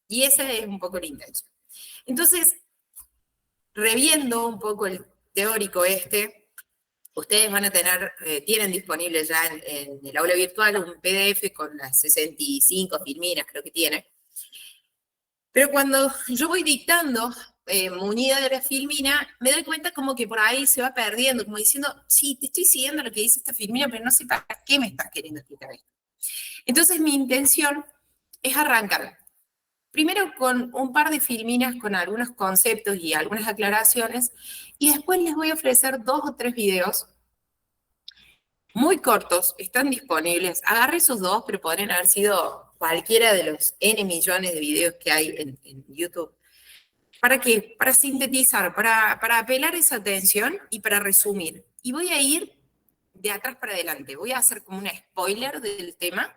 Y esa es un poco la intención. Entonces, reviendo un poco el teórico ustedes van a tener, tienen disponible ya en el aula virtual un PDF con las 65 filminas, creo que tiene. Pero cuando yo voy dictando, munida de la filmina, me doy cuenta como que por ahí se va perdiendo, como diciendo, sí, te estoy siguiendo lo que dice esta filmina, pero no sé para qué me estás queriendo explicar esto. Entonces mi intención es arrancar primero con un par de filminas con algunos conceptos y algunas aclaraciones, y después les voy a ofrecer 2 o 3 videos muy cortos, están disponibles. Agarré esos 2, pero podrían haber sido cualquiera de los N millones de videos que hay en YouTube. ¿Para qué? Para sintetizar, para apelar esa atención y para resumir. Y voy a ir de atrás para adelante. Voy a hacer como un spoiler del tema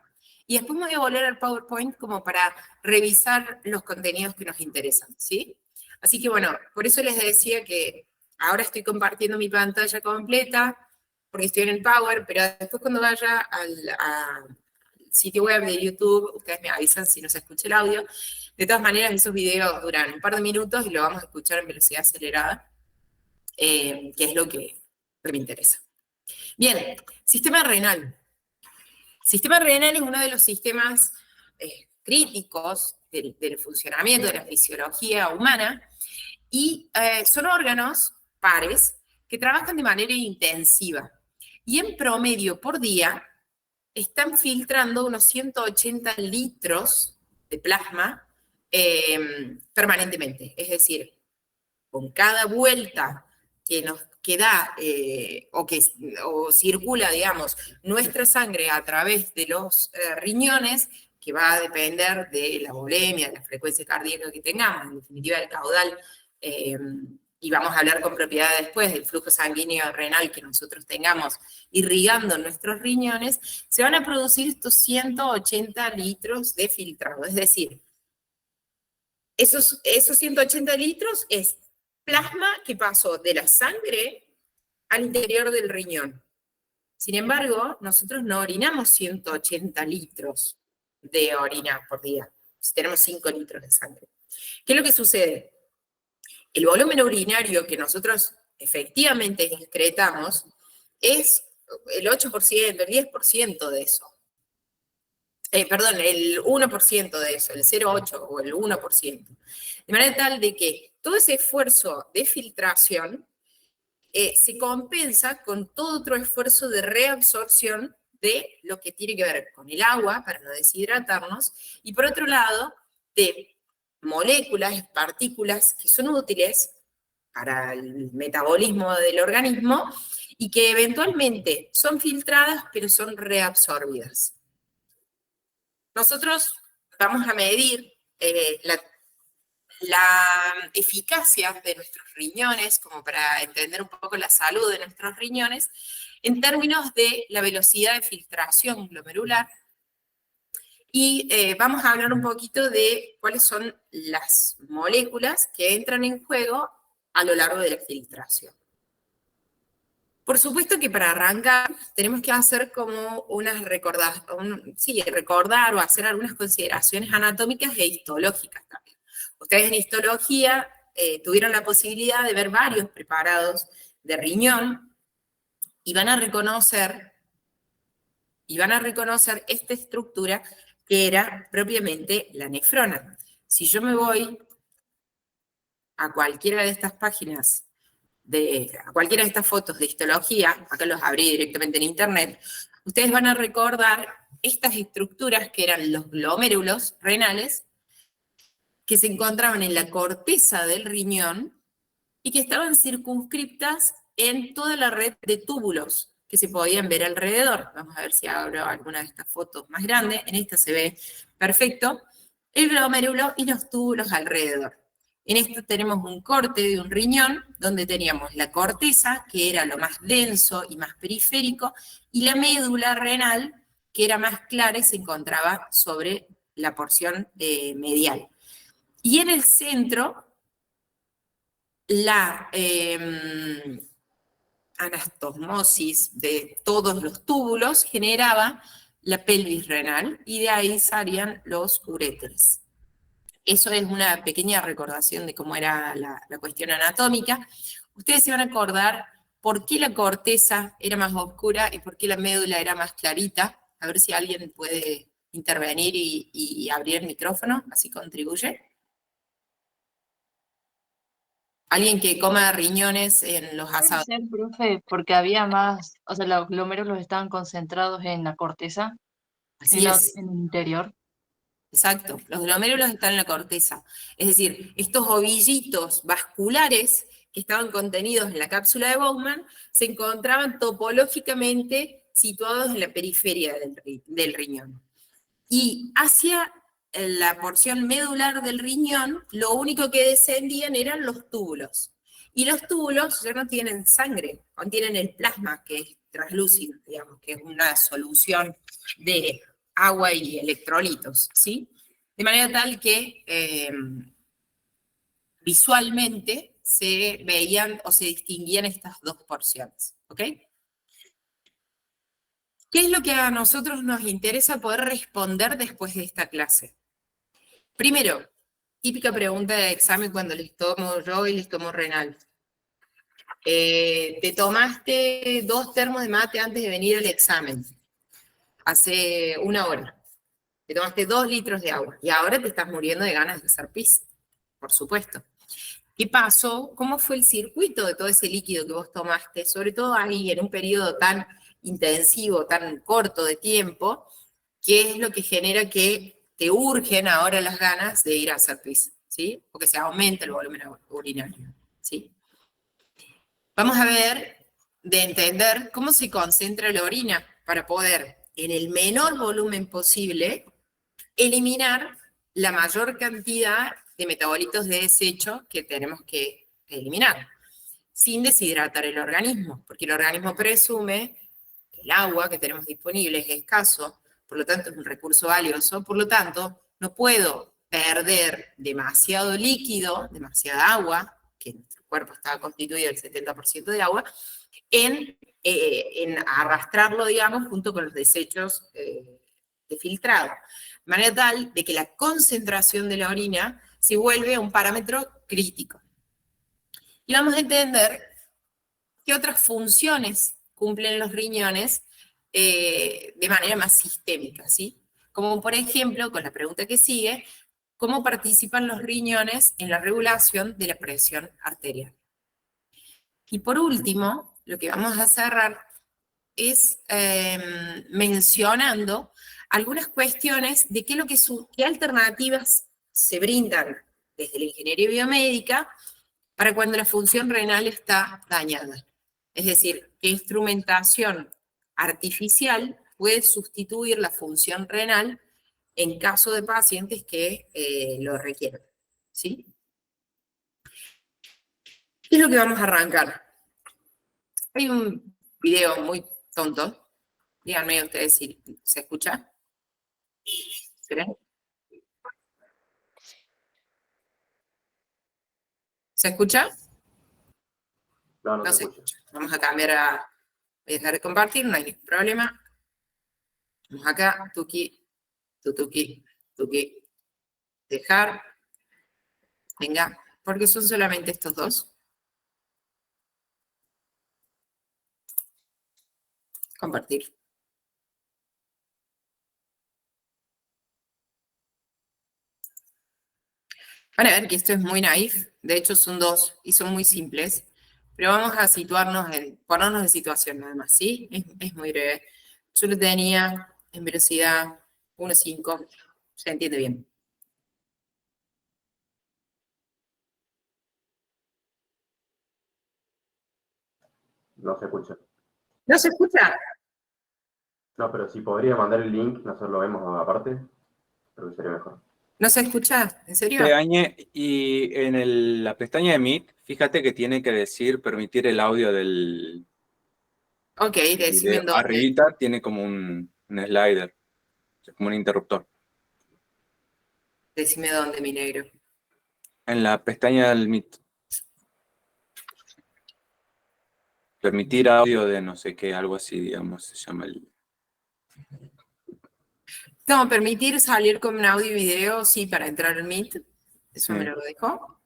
y después me voy a volver al PowerPoint como para revisar los contenidos que nos interesan, ¿sí? Así que bueno, por eso les decía que ahora estoy compartiendo mi pantalla completa porque estoy en el Power, pero después cuando vaya al sitio web de YouTube, ustedes me avisan si no se escucha el audio. De todas maneras, esos videos duran un par de minutos y lo vamos a escuchar en velocidad acelerada, que es lo que me interesa. Bien, sistema renal. Sistema renal es uno de los sistemas críticos del funcionamiento de la fisiología humana y son órganos pares que trabajan de manera intensiva y en promedio por día están filtrando unos 180 litros de plasma permanentemente. Es decir, con cada vuelta que da o circula, digamos, nuestra sangre a través de los riñones, que va a depender de la volemia, de la frecuencia cardíaca que tengamos, en definitiva del caudal, y vamos a hablar con propiedad después del flujo sanguíneo renal que nosotros tengamos irrigando nuestros riñones, se van a producir estos 180 litros de filtrado. Es decir, esos 180 litros es plasma que pasó de la sangre al interior del riñón. Sin embargo, nosotros no orinamos 180 litros de orina por día, si tenemos 5 litros de sangre. ¿Qué es lo que sucede? El volumen urinario que nosotros efectivamente excretamos es el 8%, el 10% de eso. Perdón, el 1% de eso, el 0,8 o el 1%. De manera tal de que todo ese esfuerzo de filtración se compensa con todo otro esfuerzo de reabsorción de lo que tiene que ver con el agua, para no deshidratarnos, y por otro lado, de moléculas, partículas que son útiles para el metabolismo del organismo y que eventualmente son filtradas, pero son reabsorbidas. Nosotros vamos a medir la eficacia de nuestros riñones, como para entender un poco la salud de nuestros riñones, en términos de la velocidad de filtración glomerular. Y vamos a hablar un poquito de cuáles son las moléculas que entran en juego a lo largo de la filtración. Por supuesto que para arrancar tenemos que hacer como recordar o hacer algunas consideraciones anatómicas e histológicas también. Ustedes en histología tuvieron la posibilidad de ver varios preparados de riñón y van a reconocer esta estructura que era propiamente la nefrona. Si yo me voy a cualquiera de estas páginas, a cualquiera de estas fotos de histología, acá los abrí directamente en internet, ustedes van a recordar estas estructuras que eran los glomérulos renales, que se encontraban en la corteza del riñón y que estaban circunscriptas en toda la red de túbulos que se podían ver alrededor. Vamos a ver si abro alguna de estas fotos más grande. En esta se ve perfecto el glomérulo y los túbulos alrededor. En esto tenemos un corte de un riñón, donde teníamos la corteza, que era lo más denso y más periférico, y la médula renal, que era más clara y se encontraba sobre la porción medial. Y en el centro, la anastomosis de todos los túbulos generaba la pelvis renal, y de ahí salían los uréteres. Eso es una pequeña recordación de cómo era la cuestión anatómica. Ustedes se van a acordar por qué la corteza era más oscura y por qué la médula era más clarita. A ver si alguien puede intervenir y abrir el micrófono, así contribuye. Alguien que coma riñones en los Puede asados. ser, profe, porque había más, o sea, los glómerulos estaban concentrados en la corteza y Así no es. en el interior. Exacto, los glomérulos están en la corteza. Es decir, estos ovillitos vasculares que estaban contenidos en la cápsula de Bowman se encontraban topológicamente situados en la periferia del riñón. Y hacia la porción medular del riñón, lo único que descendían eran los túbulos. Y los túbulos ya no tienen sangre, contienen el plasma, que es translúcido, digamos, que es una solución de agua y electrolitos, ¿sí? De manera tal que visualmente se veían o se distinguían estas dos porciones, ¿ok? ¿Qué es lo que a nosotros nos interesa poder responder después de esta clase? Primero, típica pregunta de examen cuando les tomo yo y les tomo renal. Te tomaste 2 termos de mate antes de venir al examen, hace 1 hora. Te tomaste 2 litros de agua y ahora te estás muriendo de ganas de hacer pis, por supuesto. ¿Qué pasó? ¿Cómo fue el circuito de todo ese líquido que vos tomaste? Sobre todo ahí, en un periodo tan intensivo, tan corto de tiempo, ¿qué es lo que genera que te urgen ahora las ganas de ir a hacer pis? ¿Sí? Porque se aumenta el volumen urinario. ¿Sí? Vamos a ver de entender cómo se concentra la orina para poder, en el menor volumen posible, eliminar la mayor cantidad de metabolitos de desecho que tenemos que eliminar, sin deshidratar el organismo, porque el organismo presume que el agua que tenemos disponible es escaso, por lo tanto es un recurso valioso, por lo tanto no puedo perder demasiado líquido, demasiada agua, que nuestro cuerpo está constituido del 70% de agua, en arrastrarlo, digamos, junto con los desechos de filtrado. De manera tal de que la concentración de la orina se vuelve un parámetro crítico. Y vamos a entender qué otras funciones cumplen los riñones de manera más sistémica, ¿sí? Como por ejemplo, con la pregunta que sigue, ¿cómo participan los riñones en la regulación de la presión arterial? Y por último, lo que vamos a cerrar es mencionando algunas cuestiones de qué alternativas se brindan desde la ingeniería biomédica para cuando la función renal está dañada. Es decir, qué instrumentación artificial puede sustituir la función renal en caso de pacientes que lo requieran. ¿Sí? ¿Qué es lo que vamos a arrancar? Hay un video muy tonto. Díganme ustedes si se escucha. ¿Esperen? ¿Se escucha? No, no No se se escucha. escucha. Vamos a cambiar a... Voy a dejar de compartir, no hay ningún problema. Vamos acá, tuki, tuki, tuki, dejar. Venga, porque son solamente estos dos. Compartir. Van a ver que esto es muy naif, de hecho son dos y son muy simples, pero vamos a ponernos en situación nada más, ¿sí? Es muy breve. Yo lo tenía en velocidad 1.5, se entiende bien. No se escucha. ¿No se escucha? No, pero si podría mandar el link, nosotros lo vemos aparte, creo que sería mejor. ¿No se escucha? ¿En serio? Añe, y en la pestaña de Meet, fíjate que tiene que decir permitir el audio del Ok, decime video. en dónde. Arribita tiene como un slider, es como un interruptor. Decime dónde, mi negro. En la pestaña del Meet. Permitir audio de no sé qué, algo así, digamos, se llama el... No, permitir salir con un audio y video, sí, para entrar al Meet. Eso Sí. me lo dejó.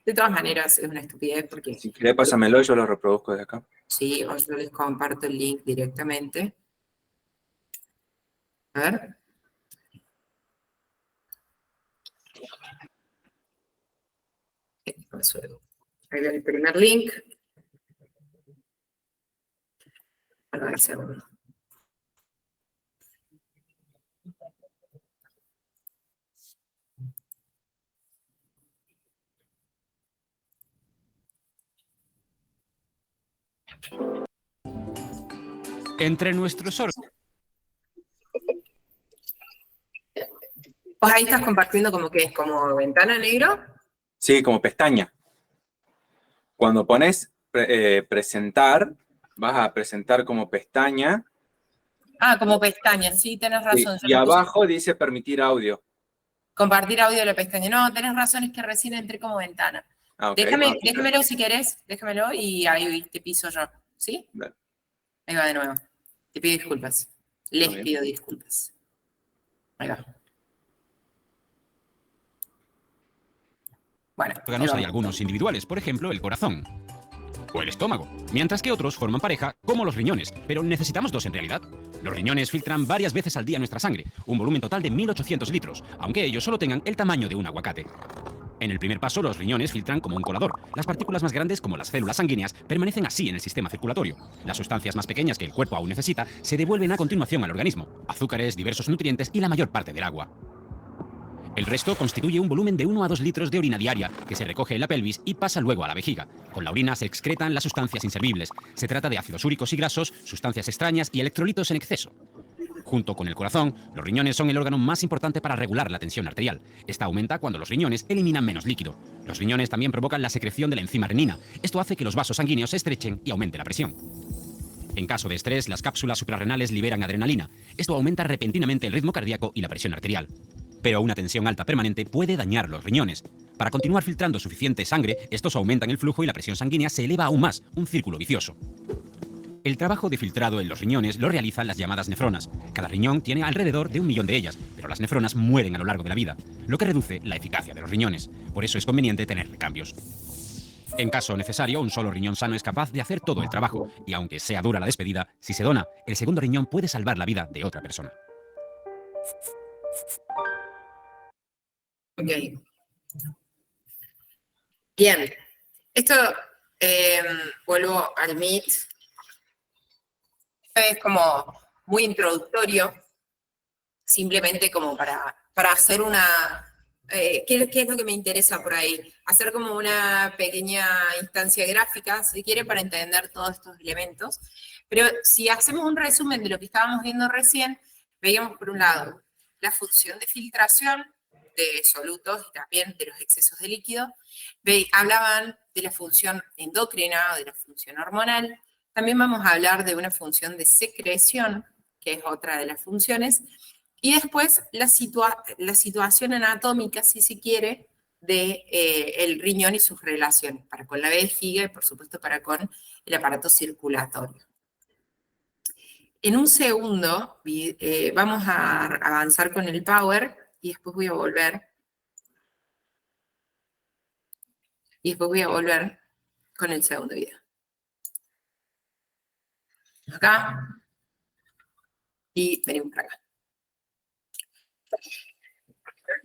De todas maneras, es una estupidez porque Si querés, pásamelo y yo lo reproduzco de acá. sí, o yo les comparto el link directamente. A ver. Ahí va el primer link. Ahora el segundo. Entre nuestros órganos. Pues ahí estás compartiendo como que es como ventana negro. Sí, como pestaña. Cuando pones presentar, vas a presentar como pestaña. Ah, como pestaña, sí, tenés razón. Yo Y le puse abajo dice permitir audio. compartir audio de la pestaña. No, tenés razón, es que recién entré como ventana. Ah, ok. Déjamelo si querés, déjamelo y ahí te piso yo. ¿Sí? Dale. Ahí va de nuevo. Te pido disculpas. Les Está bien. pido disculpas. Ahí va. Bueno, ahí Órganos hay vamos. algunos individuales, por ejemplo, el corazón o el estómago, mientras que otros forman pareja, como los riñones, pero necesitamos dos en realidad. Los riñones filtran varias veces al día nuestra sangre, un volumen total de 1800 litros, aunque ellos solo tengan el tamaño de un aguacate. En el primer paso, los riñones filtran como un colador. Las partículas más grandes, como las células sanguíneas, permanecen así en el sistema circulatorio. Las sustancias más pequeñas que el cuerpo aún necesita se devuelven a continuación al organismo: azúcares, diversos nutrientes y la mayor parte del agua. El resto constituye un volumen de 1 a 2 litros de orina diaria, que se recoge en la pelvis y pasa luego a la vejiga. Con la orina se excretan las sustancias inservibles. Se trata de ácidos úricos y grasos, sustancias extrañas y electrolitos en exceso. Junto con el corazón, los riñones son el órgano más importante para regular la tensión arterial. Esta aumenta cuando los riñones eliminan menos líquido. Los riñones también provocan la secreción de la enzima renina. Esto hace que los vasos sanguíneos se estrechen y aumente la presión. En caso de estrés, las cápsulas suprarrenales liberan adrenalina. Esto aumenta repentinamente el ritmo cardíaco y la presión arterial. Pero una tensión alta permanente puede dañar los riñones. Para continuar filtrando suficiente sangre, estos aumentan el flujo y la presión sanguínea se eleva aún más, un círculo vicioso. El trabajo de filtrado en los riñones lo realizan las llamadas nefronas. Cada riñón tiene alrededor de 1 millón de ellas, pero las nefronas mueren a lo largo de la vida, lo que reduce la eficacia de los riñones. Por eso es conveniente tener recambios. En caso necesario, un solo riñón sano es capaz de hacer todo el trabajo, y aunque sea dura la despedida, si se dona, el segundo riñón puede salvar la vida de otra persona. Ok. Bien. Esto, vuelvo al Meet. Es como muy introductorio, simplemente como para hacer una... ¿qué es lo que me interesa por ahí? Hacer como una pequeña instancia gráfica, si quiere, para entender todos estos elementos. Pero si hacemos un resumen de lo que estábamos viendo recién, veíamos por un lado la función de filtración de solutos y también de los excesos de líquido. Hablaban de la función endocrina o de la función hormonal. También vamos a hablar de una función de secreción, que es otra de las funciones. Y después la situación anatómica, si se quiere, de el riñón y sus relaciones, para con la vejiga y por supuesto para con el aparato circulatorio. En un segundo vamos a avanzar con el Power y después voy a volver. Y después voy a volver con el segundo video. Acá. Y venimos para acá.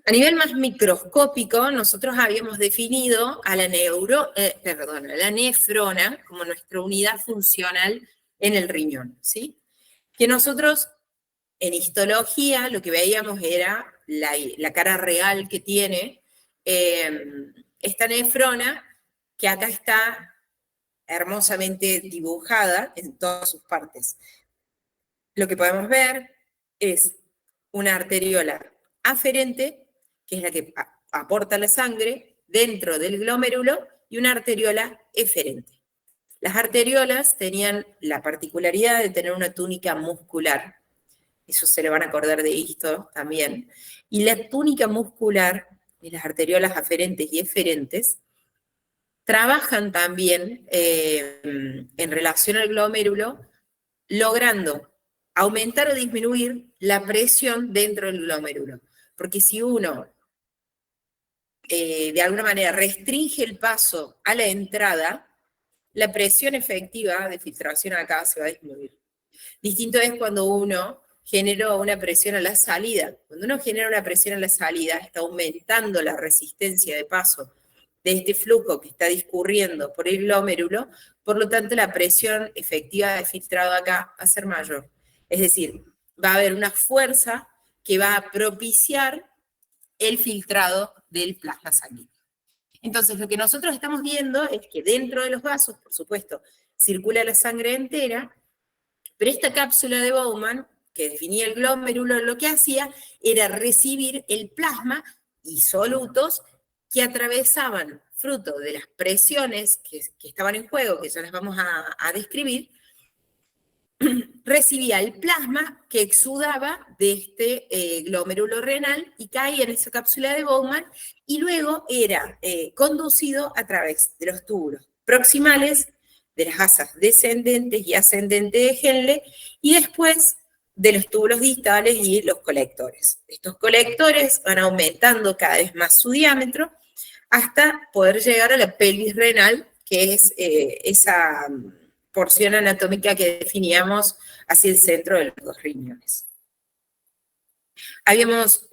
A nivel más microscópico, nosotros habíamos definido a la nefrona como nuestra unidad funcional en el riñón, ¿sí? Que nosotros, en histología, lo que veíamos era la cara real que tiene esta nefrona, que acá está hermosamente dibujada en todas sus partes. Lo que podemos ver es una arteriola aferente, que es la que aporta la sangre dentro del glomérulo, y una arteriola eferente. Las arteriolas tenían la particularidad de tener una túnica muscular. Eso se le van a acordar de esto también. Y la túnica muscular y las arteriolas aferentes y eferentes trabajan también en relación al glomérulo, logrando aumentar o disminuir la presión dentro del glomérulo. Porque si uno de alguna manera restringe el paso a la entrada, la presión efectiva de filtración acá se va a disminuir. Distinto es cuando uno genera una presión a la salida. Cuando uno genera una presión a la salida, está aumentando la resistencia de paso de este flujo que está discurriendo por el glomérulo, por lo tanto la presión efectiva de filtrado acá va a ser mayor. Es decir, va a haber una fuerza que va a propiciar el filtrado del plasma sanguíneo. Entonces, lo que nosotros estamos viendo es que dentro de los vasos, por supuesto, circula la sangre entera, pero esta cápsula de Bowman, que definía el glomérulo, lo que hacía era recibir el plasma y solutos que atravesaban, fruto de las presiones que estaban en juego, que ya las vamos a describir, recibía el plasma que exudaba de este glomérulo renal y caía en esa cápsula de Bowman y luego era conducido a través de los túbulos proximales, de las asas descendentes y ascendentes de Henle y después de los túbulos distales y los colectores. Estos colectores van aumentando cada vez más su diámetro hasta poder llegar a la pelvis renal, que es esa porción anatómica que definíamos hacia el centro de los dos riñones. Habíamos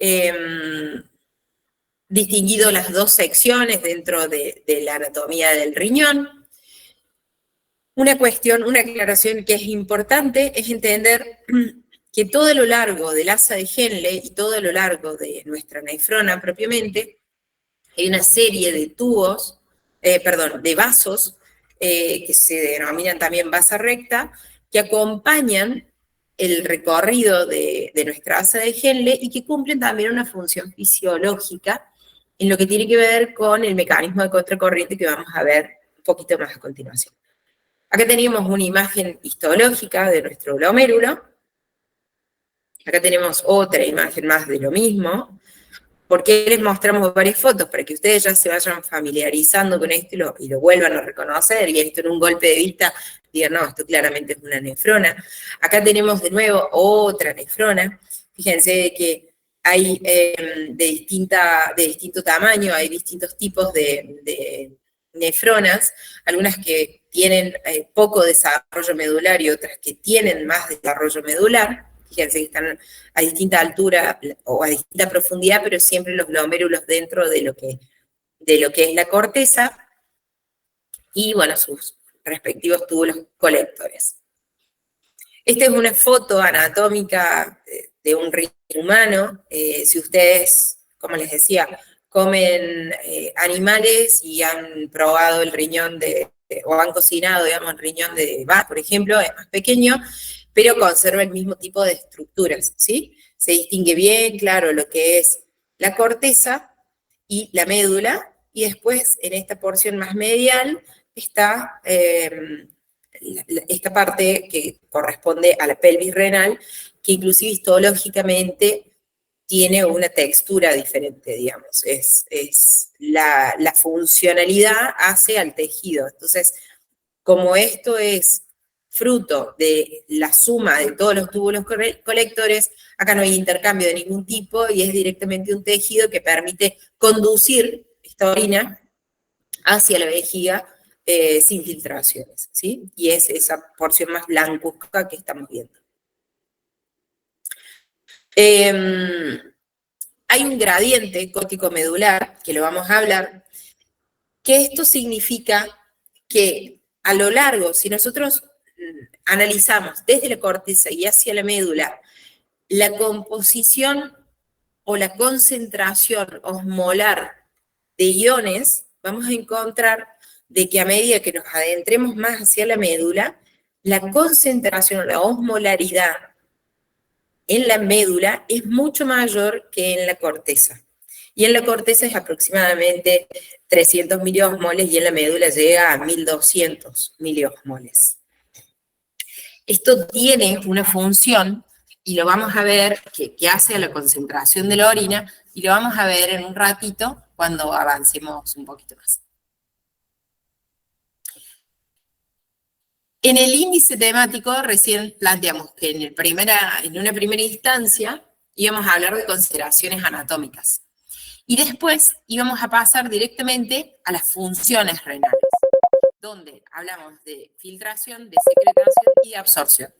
distinguido las dos secciones dentro de la anatomía del riñón. Una cuestión, una aclaración que es importante es entender que todo a lo largo del asa de Henle y todo a lo largo de nuestra nefrona propiamente, hay una serie de tubos, de vasos, que se denominan también vasa recta, que acompañan el recorrido de nuestra asa de Henle y que cumplen también una función fisiológica en lo que tiene que ver con el mecanismo de contracorriente que vamos a ver un poquito más a continuación. Acá teníamos una imagen histológica de nuestro glomérulo. Acá tenemos otra imagen más de lo mismo. ¿Por qué les mostramos varias fotos? Para que ustedes ya se vayan familiarizando con esto y lo vuelvan a reconocer, y esto en un golpe de vista digan, no, esto claramente es una nefrona. Acá tenemos de nuevo otra nefrona. Fíjense que hay de distinto tamaño, hay distintos tipos de nefronas, algunas que tienen poco desarrollo medular y otras que tienen más desarrollo medular. Fíjense que están a distinta altura o a distinta profundidad, pero siempre los glomérulos dentro de lo que es la corteza, y bueno, sus respectivos túbulos colectores. Esta es una foto anatómica de un riñón humano. Si ustedes, como les decía, comen animales y han probado el riñón o han cocinado, digamos, el riñón de vaca, por ejemplo, es más pequeño, pero conserva el mismo tipo de estructuras, ¿sí? Se distingue bien, claro, lo que es la corteza y la médula, y después, en esta porción más medial, está esta parte que corresponde a la pelvis renal, que inclusive histológicamente tiene una textura diferente, digamos, es la funcionalidad hace al tejido. Entonces, como esto es fruto de la suma de todos los túbulos colectores, acá no hay intercambio de ningún tipo y es directamente un tejido que permite conducir esta orina hacia la vejiga sin filtraciones, ¿sí? Y es esa porción más blancuzca que estamos viendo. Hay un gradiente córtico-medular, que lo vamos a hablar, que esto significa que a lo largo, si nosotros analizamos desde la corteza y hacia la médula, la composición o la concentración osmolar de iones, vamos a encontrar de que a medida que nos adentremos más hacia la médula, la concentración o la osmolaridad en la médula es mucho mayor que en la corteza. Y en la corteza es aproximadamente 300 miliosmoles y en la médula llega a 1200 miliosmoles. Esto tiene una función, y lo vamos a ver, que hace a la concentración de la orina, y lo vamos a ver en un ratito cuando avancemos un poquito más. En el índice temático recién planteamos que en una primera instancia íbamos a hablar de consideraciones anatómicas. Y después íbamos a pasar directamente a las funciones renales, donde hablamos de filtración, de secretación y de absorción.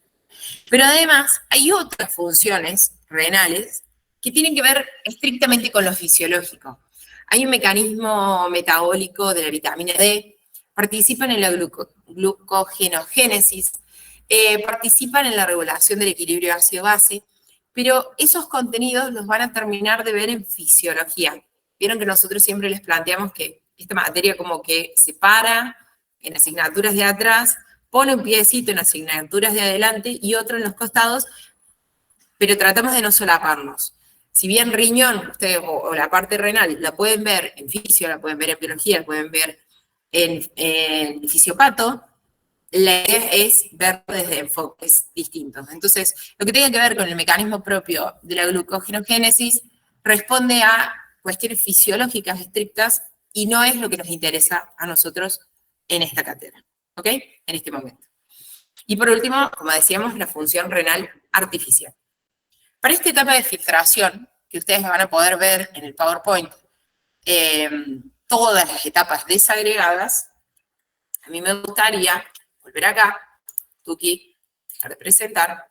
Pero además hay otras funciones renales que tienen que ver estrictamente con lo fisiológico. Hay un mecanismo metabólico de la vitamina D, participan en la glucogenogénesis, participan en la regulación del equilibrio ácido-base, pero esos contenidos los van a terminar de ver en fisiología. Vieron que nosotros siempre les planteamos que esta materia como que se para en asignaturas de atrás, pone un piecito en asignaturas de adelante y otro en los costados, pero tratamos de no solaparnos. Si bien riñón, ustedes, o la parte renal, la pueden ver en fisio, la pueden ver en biología, la pueden ver en fisiopato, la idea es verlo desde enfoques distintos. Entonces, lo que tiene que ver con el mecanismo propio de la glucogenogénesis responde a cuestiones fisiológicas estrictas y no es lo que nos interesa a nosotros en esta cátedra, ¿ok? En este momento. Y por último, como decíamos, la función renal artificial. Para esta etapa de filtración, que ustedes van a poder ver en el PowerPoint, todas las etapas desagregadas, a mí me gustaría volver acá, Tuki, dejar de presentar,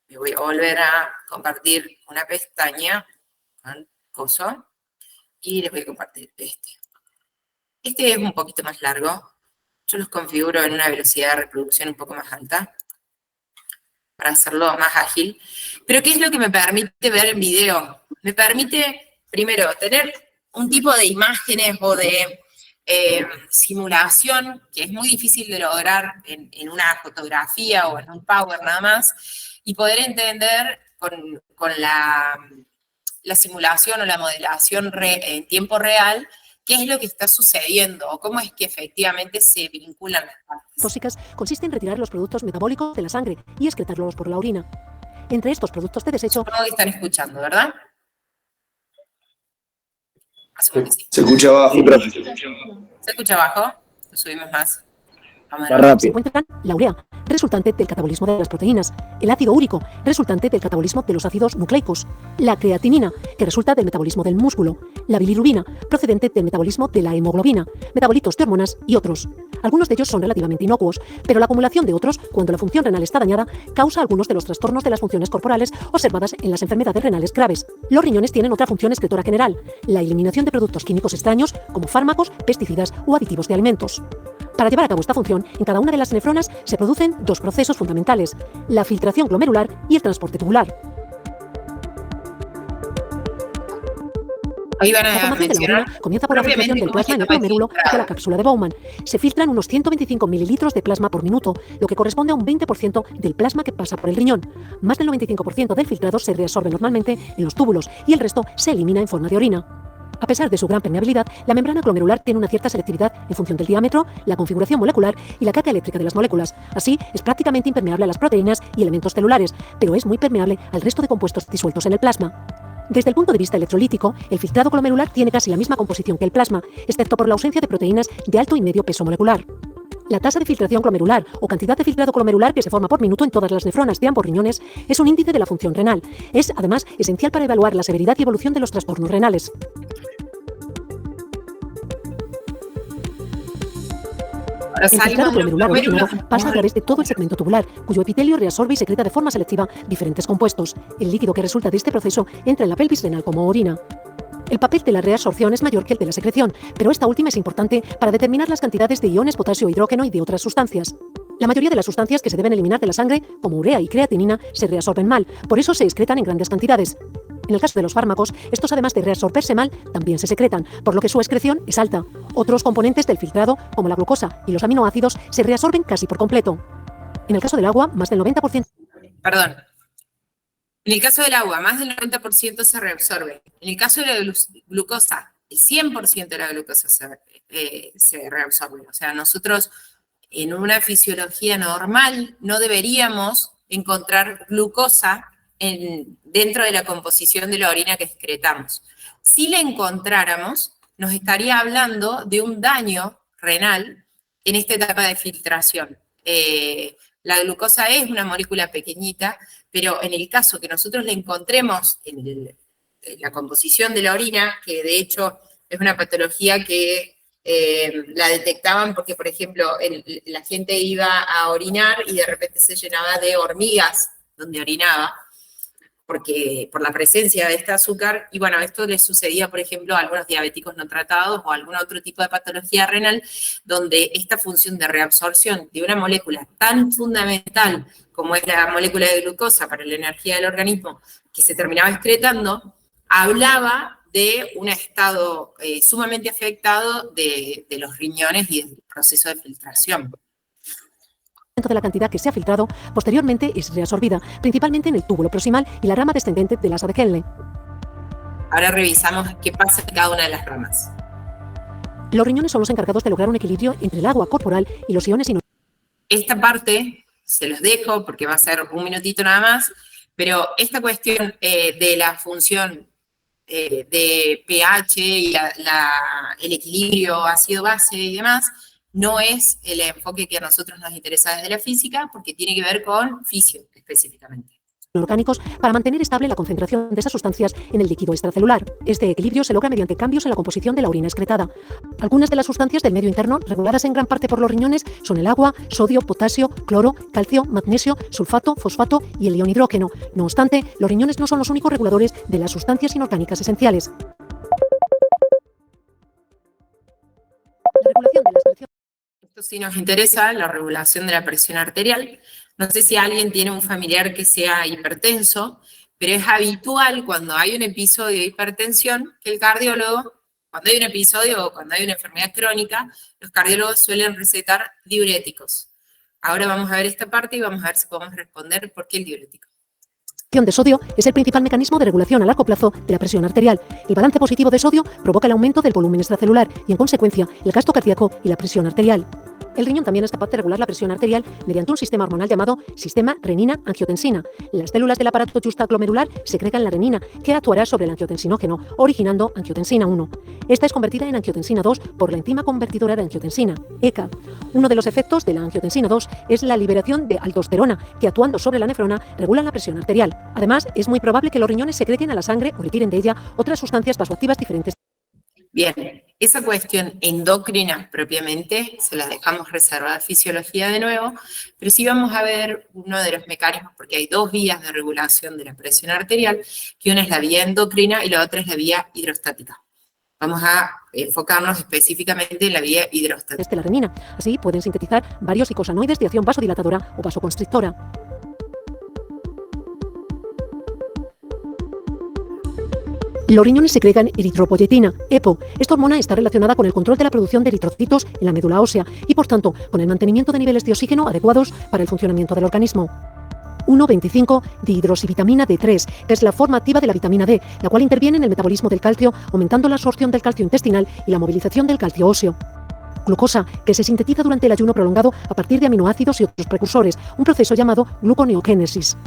me voy a volver a compartir una pestaña con coso, y les voy a compartir este. Este es un poquito más largo, yo los configuro en una velocidad de reproducción un poco más alta, para hacerlo más ágil. Pero ¿qué es lo que me permite ver en video? Me permite, primero, tener un tipo de imágenes o de simulación que es muy difícil de lograr en una fotografía o en un Power nada más, y poder entender con la simulación o la modelación en tiempo real qué es lo que está sucediendo o cómo es que efectivamente se vinculan las partes. Tóxicas consiste en retirar los productos metabólicos de la sangre y excretarlos por la orina. Entre estos productos de desecho... No están escuchando, ¿verdad? Se escucha bajo. ¿Se escucha abajo? Lo subimos más. Vamos a Más ver. Se rápido. encuentran la urea, resultante del catabolismo de las proteínas, el ácido úrico, resultante del catabolismo de los ácidos nucleicos, la creatinina, que resulta del metabolismo del músculo, la bilirrubina, procedente del metabolismo de la hemoglobina, metabolitos de hormonas y otros. Algunos de ellos son relativamente inocuos, pero la acumulación de otros, cuando la función renal está dañada, causa algunos de los trastornos de las funciones corporales observadas en las enfermedades renales graves. Los riñones tienen otra función excretora general, la eliminación de productos químicos extraños como fármacos, pesticidas o aditivos de alimentos. Para llevar a cabo esta función, en cada una de las nefronas se producen dos procesos fundamentales, la filtración glomerular y el transporte tubular. Ahí van La a formación de la mencionar orina comienza por la filtración del plasma en el glomérulo hacia la cápsula de Bowman. Se filtran unos 125 mililitros de plasma por minuto, lo que corresponde a un 20% del plasma que pasa por el riñón. Más del 95% del filtrado se reabsorbe normalmente en los túbulos y el resto se elimina en forma de orina. A pesar de su gran permeabilidad, la membrana glomerular tiene una cierta selectividad en función del diámetro, la configuración molecular y la carga eléctrica de las moléculas. Así, es prácticamente impermeable a las proteínas y elementos celulares, pero es muy permeable al resto de compuestos disueltos en el plasma. Desde el punto de vista electrolítico, el filtrado glomerular tiene casi la misma composición que el plasma, excepto por la ausencia de proteínas de alto y medio peso molecular. La tasa de filtración glomerular o cantidad de filtrado glomerular que se forma por minuto en todas las nefronas de ambos riñones es un índice de la función renal. Es, además, esencial para evaluar la severidad y evolución de los trastornos renales. Ahora El filtrado salimos de los glomerular originado glomérulos. pasa a través de todo el segmento tubular, cuyo epitelio reabsorbe y secreta de forma selectiva diferentes compuestos. El líquido que resulta de este proceso entra en la pelvis renal como orina. El papel de la reabsorción es mayor que el de la secreción, pero esta última es importante para determinar las cantidades de iones potasio, hidrógeno y de otras sustancias. La mayoría de las sustancias que se deben eliminar de la sangre, como urea y creatinina, se reabsorben mal, por eso se excretan en grandes cantidades. En el caso de los fármacos, estos además de reabsorberse mal, también se secretan, por lo que su excreción es alta. Otros componentes del filtrado, como la glucosa y los aminoácidos, se reabsorben casi por completo. En el caso del agua, más del 90%... Perdón. En el caso del agua, más del 90% se reabsorbe. En el caso de la glucosa, el 100% de la glucosa se reabsorbe. O sea, nosotros en una fisiología normal no deberíamos encontrar glucosa dentro de la composición de la orina que excretamos. Si la encontráramos, nos estaría hablando de un daño renal en esta etapa de filtración. La glucosa es una molécula pequeñita, pero en el caso que nosotros la encontremos en el la composición de la orina, que de hecho es una patología que la detectaban porque, por ejemplo, la gente iba a orinar y de repente se llenaba de hormigas donde orinaba, por la presencia de este azúcar, y bueno, esto le sucedía, por ejemplo, a algunos diabéticos no tratados o a algún otro tipo de patología renal, donde esta función de reabsorción de una molécula tan fundamental como es la molécula de glucosa para la energía del organismo, que se terminaba excretando, hablaba de un estado sumamente afectado de los riñones y del proceso de filtración. De la cantidad que se ha filtrado, posteriormente es reabsorbida, principalmente en el túbulo proximal y la rama descendente del asa de Henle. Ahora revisamos qué pasa en cada una de las ramas. Los riñones son los encargados de lograr un equilibrio entre el agua corporal y los iones inorgánicos. Esta parte se los dejo porque va a ser un minutito nada más, pero esta cuestión de la función de pH y el equilibrio ácido-base y demás, no es el enfoque que a nosotros nos interesa desde la física, porque tiene que ver con fisio específicamente. Orgánicos para mantener estable la concentración de esas sustancias en el líquido extracelular. Este equilibrio se logra mediante cambios en la composición de la orina excretada. Algunas de las sustancias del medio interno, reguladas en gran parte por los riñones, son el agua, sodio, potasio, cloro, calcio, magnesio, sulfato, fosfato y el ion hidrógeno. No obstante, los riñones no son los únicos reguladores de las sustancias inorgánicas esenciales. La regulación de las presiones. Esto sí nos interesa, la regulación de la presión arterial. No sé si alguien tiene un familiar que sea hipertenso, pero es habitual cuando hay un episodio de hipertensión que el cardiólogo, cuando hay un episodio o cuando hay una enfermedad crónica, los cardiólogos suelen recetar diuréticos. Ahora vamos a ver esta parte y vamos a ver si podemos responder por qué el diurético. De sodio es el principal mecanismo de regulación a largo plazo de la presión arterial. El balance positivo de sodio provoca el aumento del volumen extracelular y, en consecuencia, el gasto cardíaco y la presión arterial. El riñón también es capaz de regular la presión arterial mediante un sistema hormonal llamado sistema renina-angiotensina. Las células del aparato justaglomerular secretan la renina, que actuará sobre el angiotensinógeno, originando angiotensina 1. Esta es convertida en angiotensina 2 por la enzima convertidora de angiotensina, ECA. Uno de los efectos de la angiotensina 2 es la liberación de aldosterona, que actuando sobre la nefrona regula la presión arterial. Además, es muy probable que los riñones secreten a la sangre o retiren de ella otras sustancias vasoactivas diferentes. Bien, esa cuestión endocrina propiamente se la dejamos reservada a fisiología de nuevo, pero sí vamos a ver uno de los mecanismos, porque hay dos vías de regulación de la presión arterial, que una es la vía endocrina y la otra es la vía hidrostática. Vamos a enfocarnos específicamente en la vía hidrostática. De la renina. Así pueden sintetizar varios icosanoides de acción vasodilatadora o vasoconstrictora. Los riñones secretan eritropoyetina, EPO. Esta hormona está relacionada con el control de la producción de eritrocitos en la médula ósea y, por tanto, con el mantenimiento de niveles de oxígeno adecuados para el funcionamiento del organismo. 1,25 dihidroxivitamina D3, que es la forma activa de la vitamina D, la cual interviene en el metabolismo del calcio, aumentando la absorción del calcio intestinal y la movilización del calcio óseo. Glucosa, que se sintetiza durante el ayuno prolongado a partir de aminoácidos y otros precursores, un proceso llamado gluconeogénesis.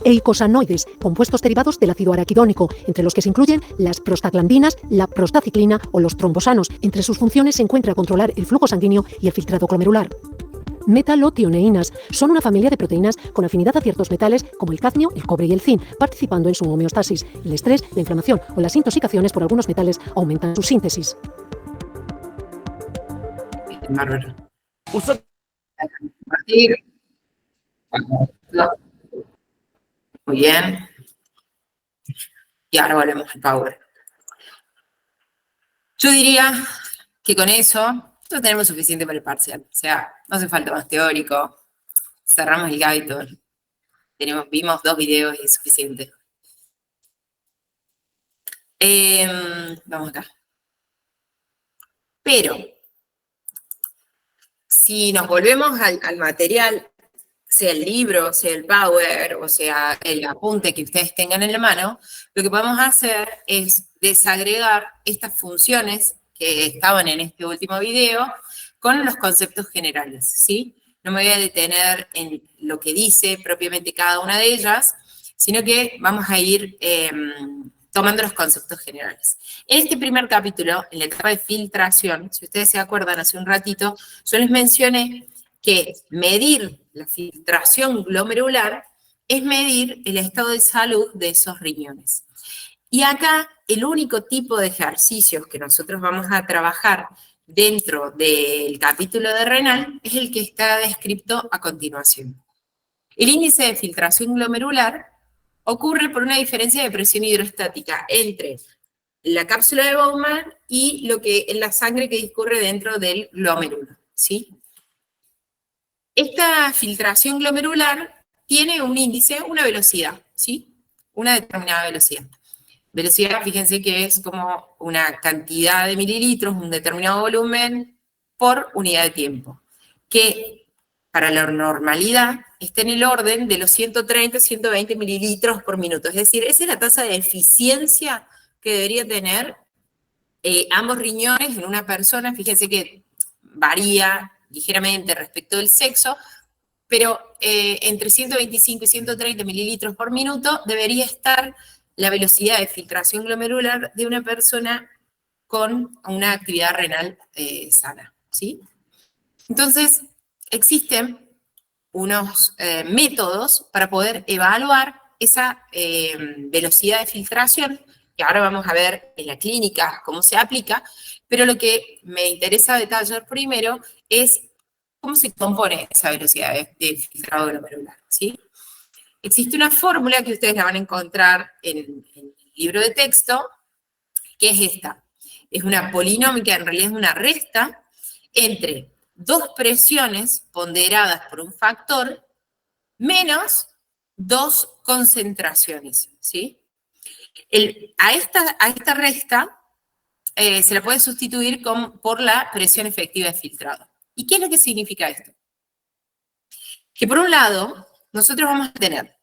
Eicosanoides, compuestos derivados del ácido araquidónico, entre los que se incluyen las prostaglandinas, la prostaciclina o los trombosanos. Entre sus funciones se encuentra controlar el flujo sanguíneo y el filtrado glomerular. Metalotioneínas son una familia de proteínas con afinidad a ciertos metales como el cadmio, el cobre y el zinc, participando en su homeostasis. El estrés, la inflamación o las intoxicaciones por algunos metales aumentan su síntesis. Bárbaro. Muy bien. Y ahora volvemos al Power. Yo diría que con eso ya tenemos suficiente para el parcial. O sea, no hace falta más teórico. Cerramos el gabito. Vimos 2 videos y es suficiente. Vamos acá. Pero, si nos volvemos al material, sea el libro, sea el Power, o sea el apunte que ustedes tengan en la mano, lo que podemos hacer es desagregar estas funciones que estaban en este último video con los conceptos generales, ¿sí? No me voy a detener en lo que dice propiamente cada una de ellas, sino que vamos a ir tomando los conceptos generales. En este primer capítulo, en la etapa de filtración, si ustedes se acuerdan hace un ratito, yo les mencioné que medir la filtración glomerular es medir el estado de salud de esos riñones. Y acá el único tipo de ejercicios que nosotros vamos a trabajar dentro del capítulo de renal es el que está descrito a continuación. El índice de filtración glomerular ocurre por una diferencia de presión hidrostática entre la cápsula de Bowman y lo que es la sangre que discurre dentro del glomérulo, ¿sí? Esta filtración glomerular tiene un índice, una velocidad, ¿sí? Una determinada velocidad. Velocidad, fíjense que es como una cantidad de mililitros, un determinado volumen por unidad de tiempo, que para la normalidad está en el orden de los 130, 120 mililitros por minuto. Es decir, esa es la tasa de eficiencia que debería tener ambos riñones en una persona. Fíjense que varía ligeramente respecto del sexo, pero entre 125 y 130 mililitros por minuto debería estar la velocidad de filtración glomerular de una persona con una actividad renal sana, ¿sí? Entonces, existen unos métodos para poder evaluar esa velocidad de filtración, que ahora vamos a ver en la clínica cómo se aplica, pero lo que me interesa detallar primero es cómo se compone esa velocidad de filtrado glomerular, ¿sí? Existe una fórmula que ustedes la van a encontrar en el libro de texto, que es esta. Es una polinómica, en realidad es una resta, entre dos presiones ponderadas por un factor menos dos concentraciones, ¿sí? A esta resta se la puede sustituir por la presión efectiva de filtrado. ¿Y qué es lo que significa esto? Que por un lado, nosotros vamos a tener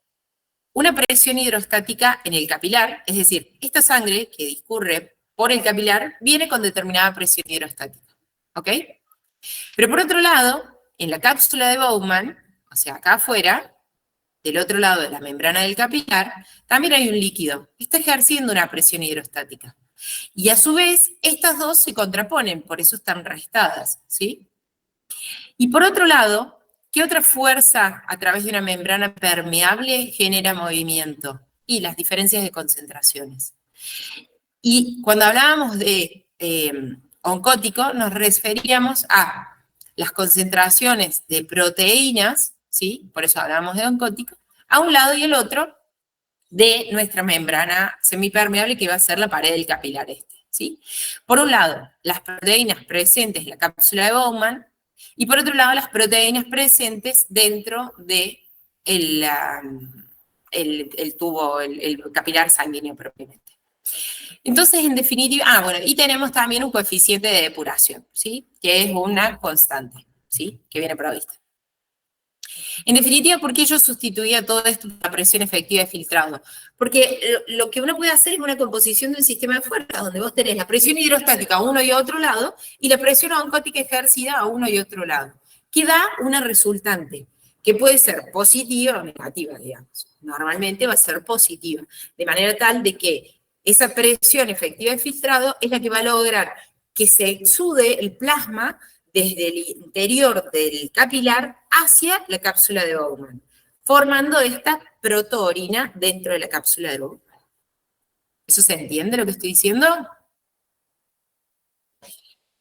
una presión hidrostática en el capilar, es decir, esta sangre que discurre por el capilar viene con determinada presión hidrostática, ¿ok? Pero por otro lado, en la cápsula de Bowman, o sea, acá afuera, del otro lado de la membrana del capilar, también hay un líquido que está ejerciendo una presión hidrostática. Y a su vez, estas dos se contraponen, por eso están restadas, ¿sí? Y por otro lado, ¿qué otra fuerza a través de una membrana permeable genera movimiento? Y las diferencias de concentraciones. Y cuando hablábamos de oncótico, nos referíamos a las concentraciones de proteínas, ¿sí? Por eso hablábamos de oncótico, a un lado y el otro de nuestra membrana semipermeable que va a ser la pared del capilar ¿sí? Por un lado, las proteínas presentes en la cápsula de Bowman, y por otro lado, las proteínas presentes dentro de el tubo, el capilar sanguíneo propiamente. Entonces, en definitiva, bueno, y tenemos también un coeficiente de depuración, ¿sí? Que es una constante, ¿sí? Que viene provista. En definitiva, ¿por qué yo sustituía todo esto por la presión efectiva de filtrado? Porque lo que uno puede hacer es una composición del sistema de fuerza, donde vos tenés la presión hidrostática a uno y a otro lado, y la presión oncótica ejercida a uno y otro lado, que da una resultante, que puede ser positiva o negativa, digamos. Normalmente va a ser positiva, de manera tal de que esa presión efectiva de filtrado es la que va a lograr que se exude el plasma desde el interior del capilar hacia la cápsula de Bowman, formando esta protoorina dentro de la cápsula de Bowman. ¿Eso se entiende lo que estoy diciendo?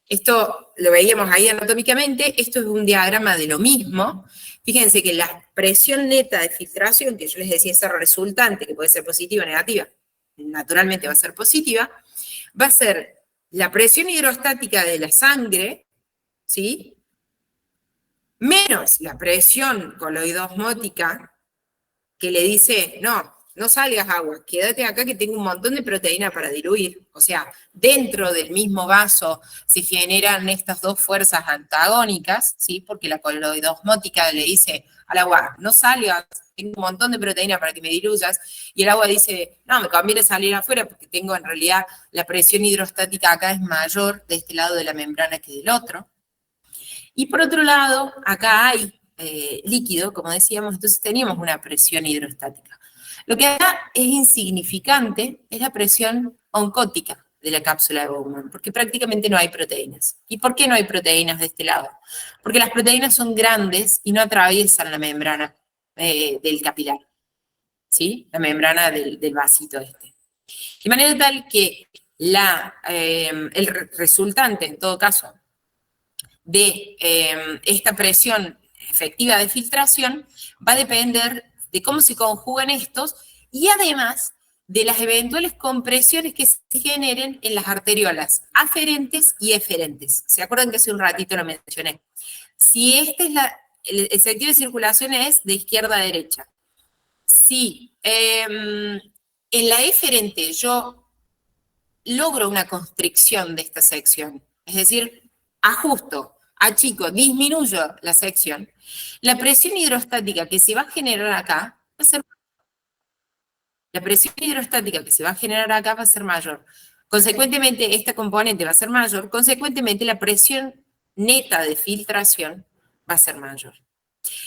Esto lo veíamos ahí anatómicamente, esto es un diagrama de lo mismo. Fíjense que la presión neta de filtración, que yo les decía esa resultante, que puede ser positiva o negativa, naturalmente va a ser positiva, va a ser la presión hidrostática de la sangre, ¿sí? Menos la presión coloidosmótica que le dice, no salgas agua, quédate acá que tengo un montón de proteína para diluir. O sea, dentro del mismo vaso se generan estas dos fuerzas antagónicas, ¿sí? Porque la coloidosmótica le dice al agua, no salgas, tengo un montón de proteína para que me diluyas, y el agua dice, no, me conviene salir afuera porque tengo en realidad la presión hidrostática acá es mayor de este lado de la membrana que del otro. Y por otro lado, acá hay líquido, como decíamos, entonces teníamos una presión hidrostática. Lo que acá es insignificante es la presión oncótica de la cápsula de Bowman, porque prácticamente no hay proteínas. ¿Y por qué no hay proteínas de este lado? Porque las proteínas son grandes y no atraviesan la membrana del capilar, ¿sí? La membrana del vasito este. De manera tal que el resultante, en todo caso, de esta presión efectiva de filtración va a depender de cómo se conjugan estos y además de las eventuales compresiones que se generen en las arteriolas aferentes y eferentes. ¿Se acuerdan que hace un ratito lo mencioné? Si este es el sentido de circulación es de izquierda a derecha. Si en la eferente yo logro una constricción de esta sección, es decir, ajusto, achico, disminuyo la sección, la presión hidrostática que se va a generar acá va a ser mayor. Consecuentemente, esta componente va a ser mayor, consecuentemente la presión neta de filtración va a ser mayor.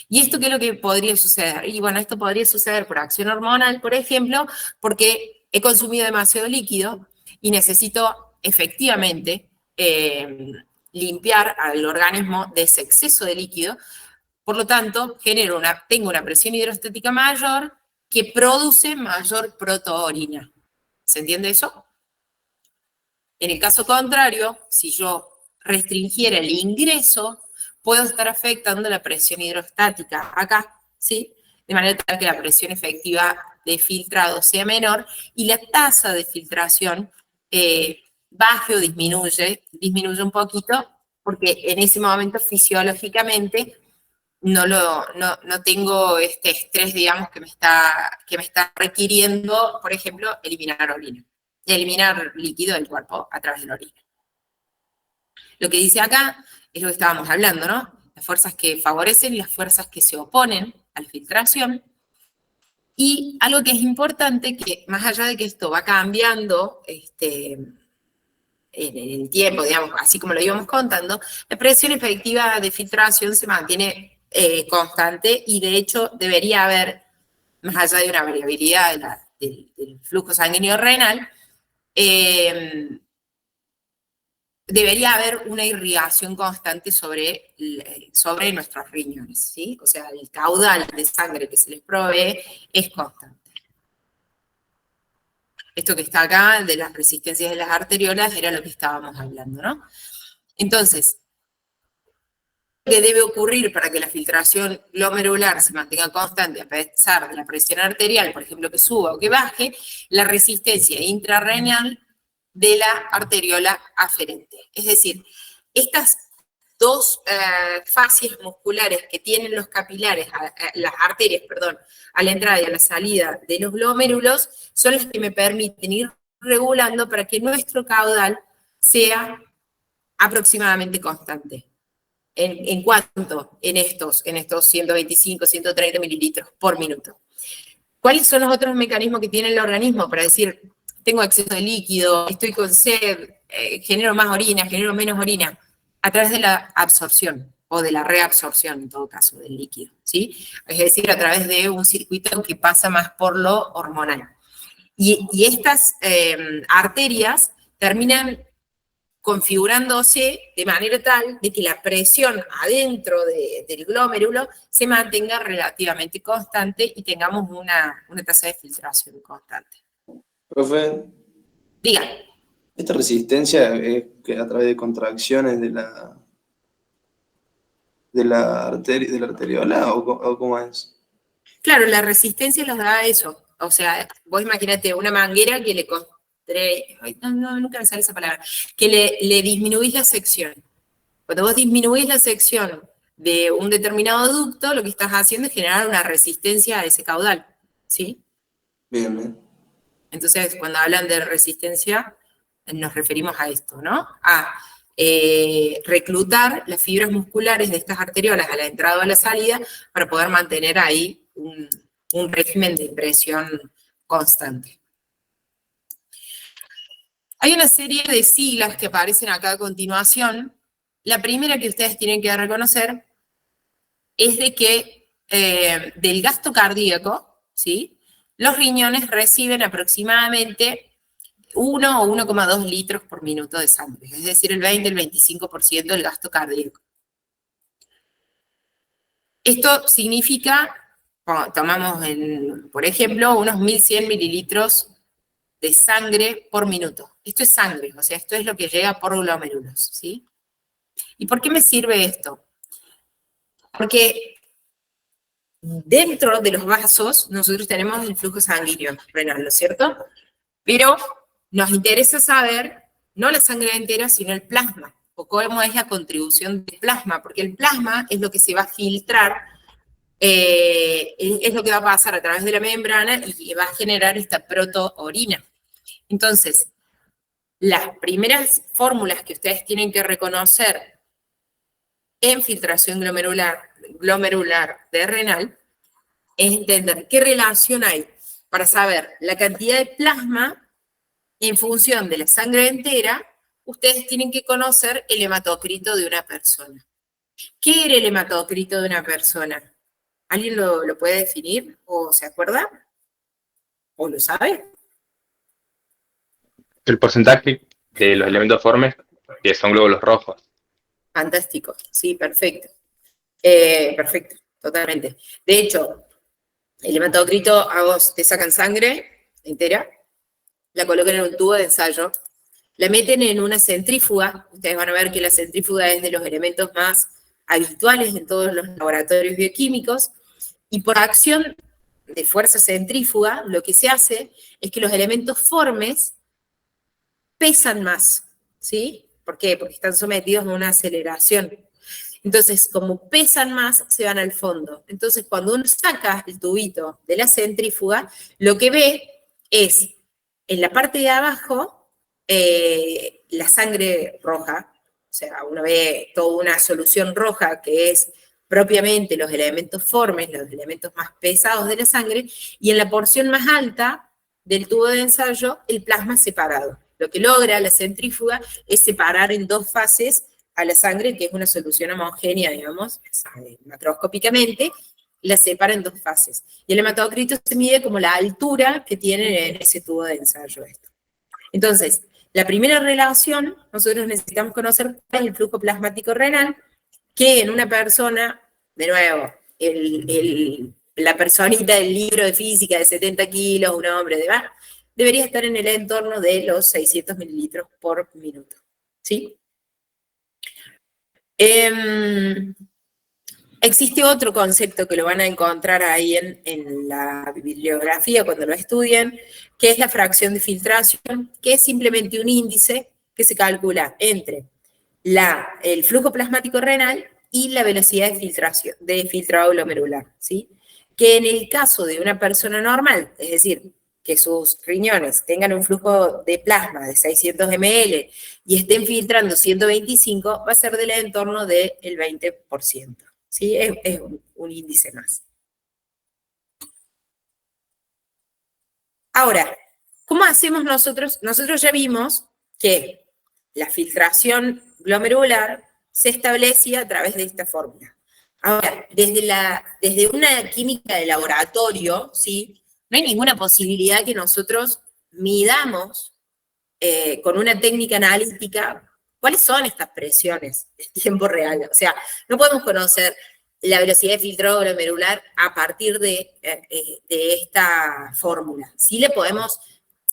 ¿Y esto qué es lo que podría suceder? Y bueno, esto podría suceder por acción hormonal, por ejemplo, porque he consumido demasiado líquido y necesito efectivamente limpiar al organismo de ese exceso de líquido. Por lo tanto, tengo una presión hidrostática mayor que produce mayor protoorina. ¿Se entiende eso? En el caso contrario, si yo restringiera el ingreso, puedo estar afectando la presión hidrostática acá, ¿sí? De manera tal que la presión efectiva de filtrado sea menor y la tasa de filtración baje o disminuye un poquito, porque en ese momento fisiológicamente no tengo este estrés, digamos, que me está requiriendo, por ejemplo, eliminar líquido del cuerpo a través de la orina. Lo que dice acá es lo que estábamos hablando, ¿no? Las fuerzas que favorecen y las fuerzas que se oponen a la filtración. Y algo que es importante, que más allá de que esto va cambiando en el tiempo, digamos, así como lo íbamos contando, la presión efectiva de filtración se mantiene constante y de hecho debería haber, más allá de una variabilidad del flujo sanguíneo renal, debería haber una irrigación constante sobre nuestros riñones, ¿sí? O sea, el caudal de sangre que se les provee es constante. Esto que está acá, de las resistencias de las arteriolas, era lo que estábamos hablando, ¿no? Entonces, ¿qué debe ocurrir para que la filtración glomerular se mantenga constante a pesar de la presión arterial, por ejemplo, que suba o que baje? La resistencia intrarrenal de la arteriola aferente. Es decir, estas dos fascias musculares que tienen los capilares, las arterias, perdón, a la entrada y a la salida de los glomérulos, son las que me permiten ir regulando para que nuestro caudal sea aproximadamente constante. ¿En cuánto? En estos 125, 130 mililitros por minuto. ¿Cuáles son los otros mecanismos que tiene el organismo para decir, tengo exceso de líquido, estoy con sed, genero más orina, genero menos orina? A través de la absorción, o de la reabsorción, en todo caso, del líquido, ¿sí? Es decir, a través de un circuito que pasa más por lo hormonal. Y estas arterias terminan configurándose de manera tal de que la presión adentro del glomérulo se mantenga relativamente constante y tengamos una tasa de filtración constante. Profe, Diga. ¿esta resistencia es que a través de contracciones de la arteriola o cómo es? Claro, la resistencia nos da eso. O sea, vos imagínate una manguera que nunca me sale esa palabra, que le disminuís la sección. Cuando vos disminuís la sección de un determinado ducto, lo que estás haciendo es generar una resistencia a ese caudal, ¿sí? Bien, bien. Entonces, cuando hablan de resistencia, nos referimos a esto, ¿no? A reclutar las fibras musculares de estas arteriolas a la entrada o a la salida para poder mantener ahí un régimen de presión constante. Hay una serie de siglas que aparecen acá a continuación. La primera que ustedes tienen que reconocer es de que del gasto cardíaco, ¿sí? Los riñones reciben aproximadamente 1 o 1,2 litros por minuto de sangre, es decir, el 20, el 25% del gasto cardíaco. Esto significa, tomamos, por ejemplo, unos 1.100 mililitros de sangre por minuto. Esto es sangre, o sea, esto es lo que llega por glomérulos, ¿sí? ¿Y por qué me sirve esto? Porque dentro de los vasos nosotros tenemos el flujo sanguíneo renal, ¿no es cierto? Pero nos interesa saber, no la sangre entera, sino el plasma, o cómo es la contribución del plasma, porque el plasma es lo que se va a filtrar, es lo que va a pasar a través de la membrana y va a generar esta protoorina. Entonces, las primeras fórmulas que ustedes tienen que reconocer en filtración glomerular de renal es entender qué relación hay para saber la cantidad de plasma en función de la sangre entera. Ustedes tienen que conocer el hematocrito de una persona. ¿Qué era el hematocrito de una persona? ¿Alguien lo puede definir o se acuerda? ¿O lo sabe? El porcentaje de los elementos formes que son glóbulos rojos. Fantástico, sí, perfecto. Perfecto, totalmente. De hecho, el hematocrito, a vos te sacan sangre entera, la colocan en un tubo de ensayo, la meten en una centrífuga. Ustedes van a ver que la centrífuga es de los elementos más habituales en todos los laboratorios bioquímicos, y por acción de fuerza centrífuga, lo que se hace es que los elementos formes pesan más, ¿sí? ¿Por qué? Porque están sometidos a una aceleración. Entonces, como pesan más, se van al fondo. Entonces, cuando uno saca el tubito de la centrífuga, lo que ve es, en la parte de abajo, la sangre roja. O sea, uno ve toda una solución roja que es propiamente los elementos formes, los elementos más pesados de la sangre, y en la porción más alta del tubo de ensayo, el plasma separado. Lo que logra la centrífuga es separar en dos fases a la sangre, que es una solución homogénea, digamos, macroscópicamente, la separa en dos fases. Y el hematocrito se mide como la altura que tiene en ese tubo de ensayo. Entonces, la primera relación, nosotros necesitamos conocer cuál es el flujo plasmático renal, que en una persona, de nuevo, la personita del libro de física de 70 kilos, un hombre de más, debería estar en el entorno de los 600 mililitros por minuto, ¿sí? Existe otro concepto que lo van a encontrar ahí en la bibliografía cuando lo estudien, que es la fracción de filtración, que es simplemente un índice que se calcula entre el flujo plasmático renal y la velocidad de filtración, de filtrado glomerular, ¿sí? Que en el caso de una persona normal, es decir, que sus riñones tengan un flujo de plasma de 600 ml y estén filtrando 125, va a ser del entorno del 20%, ¿sí? Es un índice más. Ahora, ¿cómo hacemos nosotros? Nosotros ya vimos que la filtración glomerular se establecía a través de esta fórmula. Ahora, desde una química de laboratorio, ¿sí? No hay ninguna posibilidad que nosotros midamos con una técnica analítica cuáles son estas presiones en tiempo real. O sea, no podemos conocer la velocidad de filtrado glomerular a partir de esta fórmula. Sí la podemos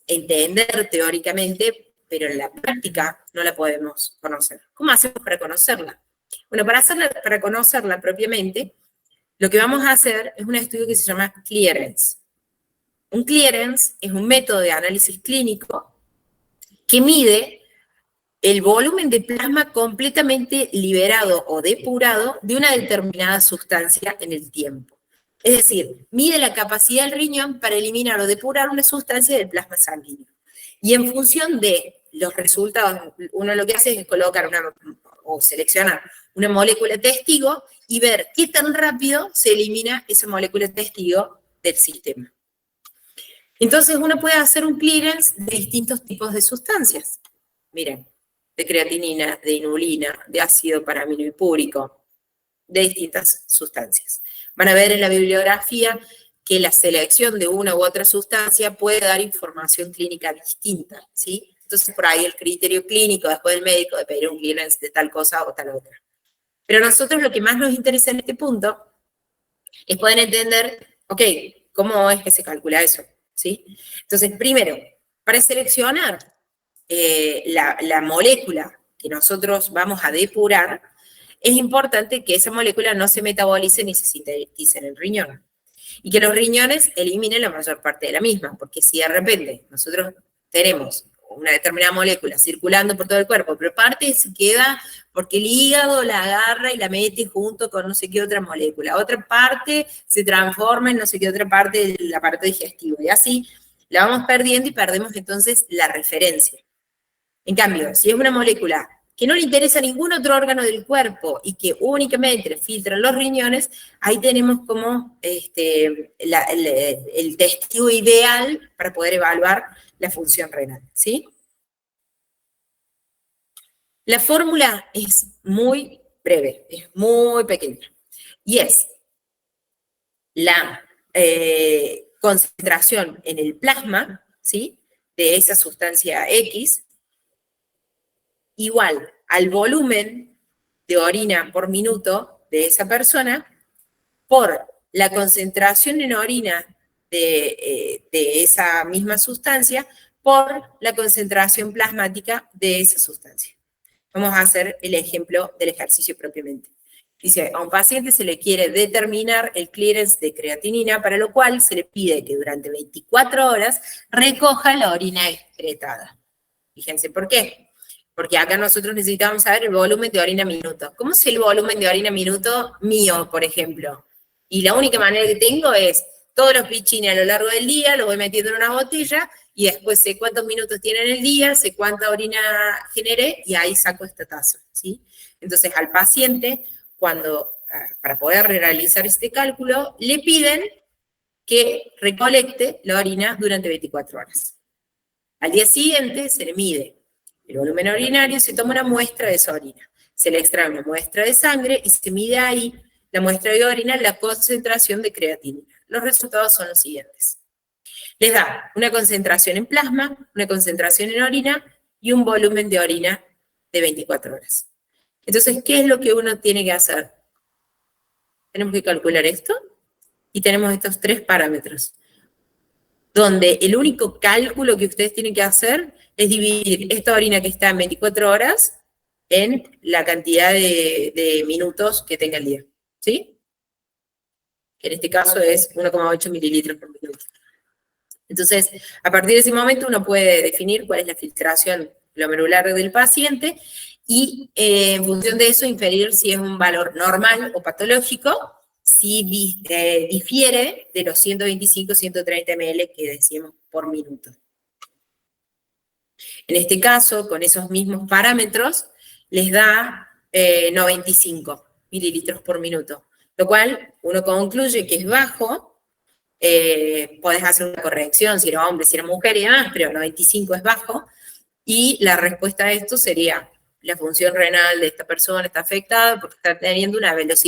entender teóricamente, pero en la práctica no la podemos conocer. ¿Cómo hacemos para conocerla? Bueno, para conocerla propiamente, lo que vamos a hacer es un estudio que se llama clearance. Un clearance es un método de análisis clínico que mide el volumen de plasma completamente liberado o depurado de una determinada sustancia en el tiempo. Es decir, mide la capacidad del riñón para eliminar o depurar una sustancia del plasma sanguíneo. Y en función de los resultados, uno lo que hace es colocar o seleccionar una molécula testigo y ver qué tan rápido se elimina esa molécula testigo del sistema. Entonces uno puede hacer un clearance de distintos tipos de sustancias. Miren, de creatinina, de inulina, de ácido paraaminohipúrico, de distintas sustancias. Van a ver en la bibliografía que la selección de una u otra sustancia puede dar información clínica distinta, ¿sí? Entonces por ahí el criterio clínico después del médico de pedir un clearance de tal cosa o tal otra. Pero a nosotros lo que más nos interesa en este punto es poder entender, ok, ¿cómo es que se calcula eso? ¿Sí? Entonces, primero, Para seleccionar la molécula que nosotros vamos a depurar, es importante que esa molécula no se metabolice ni se sintetice en el riñón. Y que los riñones eliminen la mayor parte de la misma, porque si de repente nosotros tenemos una determinada molécula circulando por todo el cuerpo, pero parte se queda porque el hígado la agarra y la mete junto con no sé qué otra molécula. Otra parte se transforma en no sé qué otra parte del aparato digestivo. Y así la vamos perdiendo y perdemos entonces la referencia. En cambio, si es una molécula que no le interesa a ningún otro órgano del cuerpo y que únicamente filtran los riñones, ahí tenemos como el testigo ideal para poder evaluar la función renal, ¿sí? La fórmula es muy breve, es muy pequeña, y es la concentración en el plasma, ¿sí?, de esa sustancia X, igual al volumen de orina por minuto de esa persona por la concentración en orina de esa misma sustancia por la concentración plasmática de esa sustancia. Vamos a hacer el ejemplo del ejercicio propiamente. Dice, a un paciente se le quiere determinar el clearance de creatinina, para lo cual se le pide que durante 24 horas recoja la orina excretada. Fíjense, ¿por qué? Porque acá nosotros necesitamos saber el volumen de orina minuto. ¿Cómo sé el volumen de orina minuto mío, por ejemplo? Y la única manera que tengo es todos los pichines a lo largo del día, los voy metiendo en una botella, y después sé cuántos minutos tiene en el día, sé cuánta orina generé, y ahí saco esta tasa, ¿sí? Entonces, al paciente, para poder realizar este cálculo, le piden que recolecte la orina durante 24 horas. Al día siguiente se le mide el volumen urinario, se toma una muestra de esa orina. Se le extrae una muestra de sangre y se mide ahí la muestra de orina, la concentración de creatinina. Los resultados son los siguientes. Les da una concentración en plasma, una concentración en orina y un volumen de orina de 24 horas. Entonces, ¿qué es lo que uno tiene que hacer? Tenemos que calcular esto y tenemos estos tres parámetros, donde el único cálculo que ustedes tienen que hacer es dividir esta orina que está en 24 horas en la cantidad de minutos que tenga el día, ¿sí? En este caso es 1,8 mililitros por minuto. Entonces, a partir de ese momento uno puede definir cuál es la filtración glomerular del paciente y en función de eso inferir si es un valor normal o patológico, si difiere de los 125-130 ml que decíamos por minuto. En este caso, con esos mismos parámetros, les da 95 mililitros por minuto, lo cual uno concluye que es bajo. Podés hacer una corrección si era hombre, si era mujer y demás, pero 95 es bajo, y la respuesta a esto sería: la función renal de esta persona está afectada porque está teniendo una velocidad